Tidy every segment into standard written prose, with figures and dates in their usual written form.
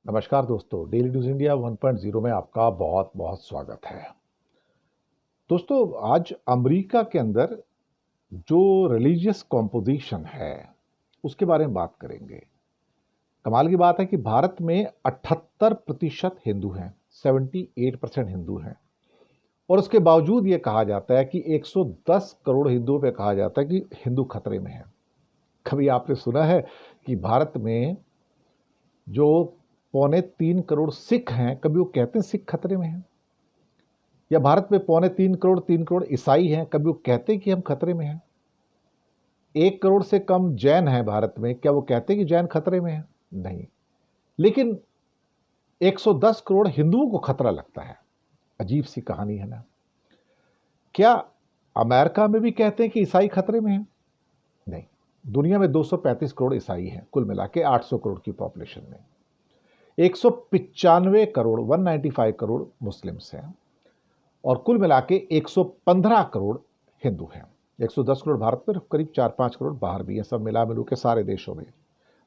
नमस्कार दोस्तों, daily news India 1.0 में आपका बहुत बहुत स्वागत है। दोस्तों, आज अमेरिका के अंदर जो रिलीजियस कॉम्पोजिशन है उसके बारे में बात करेंगे। कमाल की बात है कि भारत में 78% हिंदू हैं, 78% हिंदू हैं, और उसके बावजूद ये कहा जाता है कि 110 करोड़ हिंदुओं पे कहा जाता है कि हिंदू खतरे में है। कभी आपने सुना है कि भारत में जो 3.25 करोड़ सिख हैं, कभी वो कहते हैं सिख खतरे में हैं? या भारत में 3.25 करोड़ ईसाई हैं, कभी वो कहते हैं कि हम खतरे में हैं? 1 करोड़ से कम जैन हैं भारत में, क्या वो कहते हैं कि जैन खतरे में हैं? नहीं। लेकिन 110 करोड़ हिंदुओं को खतरा लगता है। अजीब सी कहानी है ना। क्या अमेरिका में भी कहते हैं कि ईसाई खतरे में हैं? नहीं। दुनिया में 235 करोड़ ईसाई हैं, कुल मिला के 800 करोड़ की पॉपुलेशन में। 195 करोड़ 195 करोड़ मुस्लिम्स हैं, और कुल मिला के 115 करोड़ हिंदू हैं। 110 करोड़ भारत में, करीब 4-5 करोड़ बाहर भी हैं, सब मिला मिलू के सारे देशों में।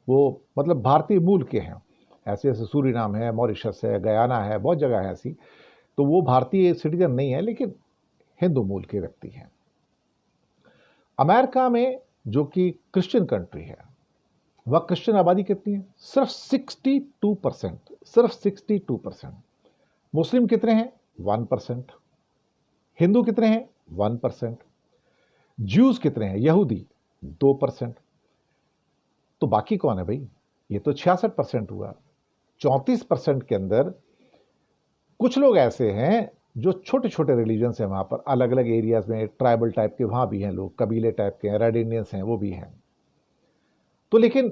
वो मतलब भारतीय मूल के हैं। ऐसे ऐसे सूरीनाम है, मॉरिशस है, गयाना है, बहुत जगह है ऐसी। तो वो भारतीय सिटीजन नहीं है, लेकिन हिंदू मूल के व्यक्ति हैं। अमेरिका में, जो कि क्रिश्चियन कंट्री है, वह क्रिश्चियन आबादी कितनी है? सिर्फ 62%। सिर्फ 62%। मुस्लिम कितने हैं? 1%। हिंदू कितने हैं? 1%। ज्यूज कितने हैं? यहूदी 2%। तो बाकी कौन है भाई? ये तो 66% हुआ। 34% के अंदर कुछ लोग ऐसे हैं जो छोटे छोटे रिलीजन्स हैं, वहां पर अलग अलग एरियाज में ट्राइबल टाइप के वहां भी हैं लोग, कबीले टाइप के हैं, रेड इंडियंस हैं, वो भी हैं। तो लेकिन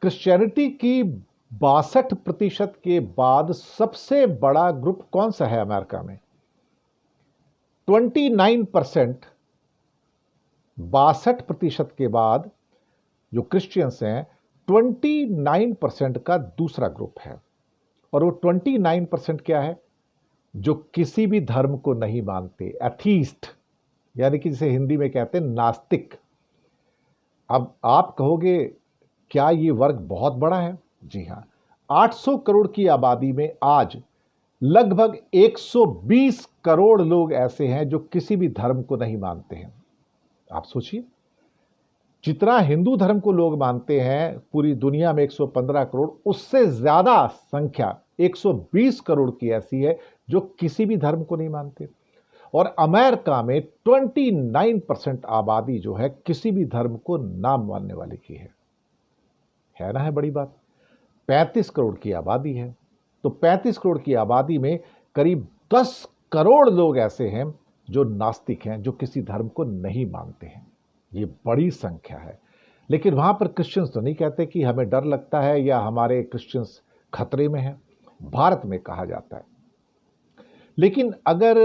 क्रिश्चियनिटी की 62% के बाद सबसे बड़ा ग्रुप कौन सा है अमेरिका में? 29%। 62% के बाद जो क्रिश्चियंस हैं, 29% का दूसरा ग्रुप है। और वो 29% क्या है? जो किसी भी धर्म को नहीं मानते, एथीस्ट, यानी कि जिसे हिंदी में कहते हैं नास्तिक। अब आप कहोगे, क्या ये वर्ग बहुत बड़ा है? जी हां। 800 करोड़ की आबादी में आज लगभग 120 करोड़ लोग ऐसे हैं जो किसी भी धर्म को नहीं मानते हैं। आप सोचिए, जितना हिंदू धर्म को लोग मानते हैं पूरी दुनिया में 115 करोड़, उससे ज्यादा संख्या 120 करोड़ की ऐसी है जो किसी भी धर्म को नहीं मानते। और अमेरिका में 29% आबादी जो है किसी भी धर्म को ना मानने वाले की है ना? है बड़ी बात। 35 करोड़ की आबादी है। तो 35 करोड़ की आबादी में करीब 10 करोड़ लोग ऐसे हैं जो नास्तिक हैं, जो किसी धर्म को नहीं मानते हैं। ये बड़ी संख्या है। लेकिन वहां पर क्रिश्चियंस तो नहीं कहते कि हमें डर लगता है या हमारे क्रिश्चियंस खतरे में हैं। भारत में कहा जाता है। लेकिन अगर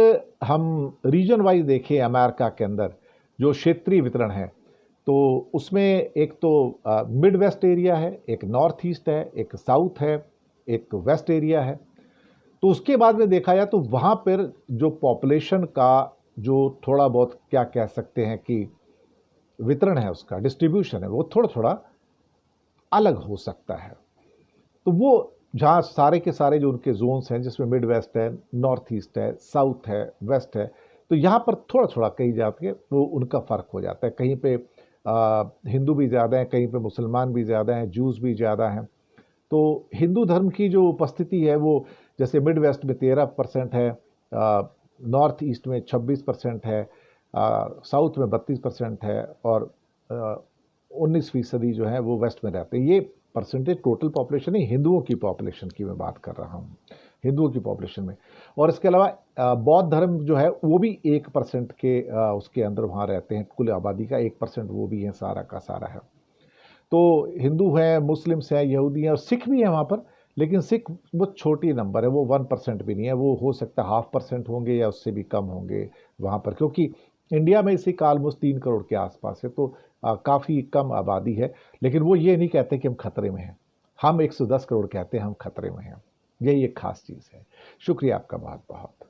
हम रीजन वाइज देखें, अमेरिका के अंदर जो क्षेत्रीय वितरण है, तो उसमें एक तो मिड वेस्ट एरिया है, एक नॉर्थ ईस्ट है, एक साउथ है, एक वेस्ट एरिया है। तो उसके बाद में देखा जाए तो वहाँ पर जो पॉपुलेशन का जो थोड़ा बहुत क्या कह सकते हैं कि वितरण है, उसका डिस्ट्रीब्यूशन है, वो थोड़ा थोड़ा अलग हो सकता है। तो वो जहाँ सारे के सारे जो उनके जोन्स हैं, जिसमें मिड वेस्ट है, नॉर्थ ईस्ट है, साउथ है, वेस्ट है, तो यहाँ पर थोड़ा थोड़ा कहीं जाके वो उनका फ़र्क हो जाता है। कहीं पे हिंदू भी ज़्यादा हैं, कहीं पे मुसलमान भी ज़्यादा हैं, जूस भी ज़्यादा हैं। तो हिंदू धर्म की जो उपस्थिति है वो जैसे मिड वेस्ट में 13% है, नॉर्थ ईस्ट में 26% है, साउथ में 32% है, और 19% जो है वो वेस्ट में रहते हैं। ये परसेंटेज टोटल पॉपुलेशन नहीं, हिंदुओं की पॉपुलेशन की मैं बात कर रहा हूँ, हिंदुओं की पॉपुलेशन में। और इसके अलावा बौद्ध धर्म जो है वो भी 1% के उसके अंदर वहाँ रहते हैं। कुल आबादी का 1% वो भी है, सारा का सारा है। तो हिंदू हैं, मुस्लिम्स हैं, यहूदी हैं, और सिख भी हैं वहाँ पर। लेकिन सिख बहुत छोटी नंबर है, वो 1% भी नहीं है। वो हो सकता है 0.5% होंगे या उससे भी कम होंगे वहाँ पर, क्योंकि इंडिया में सिख ऑलमोस्ट 3 करोड़ के आसपास है। तो काफ़ी कम आबादी है। लेकिन वो ये नहीं कहते कि हम खतरे में हैं। हम 110 करोड़ कहते हैं हम खतरे में हैं। यही एक खास चीज़ है। शुक्रिया आपका बहुत बहुत।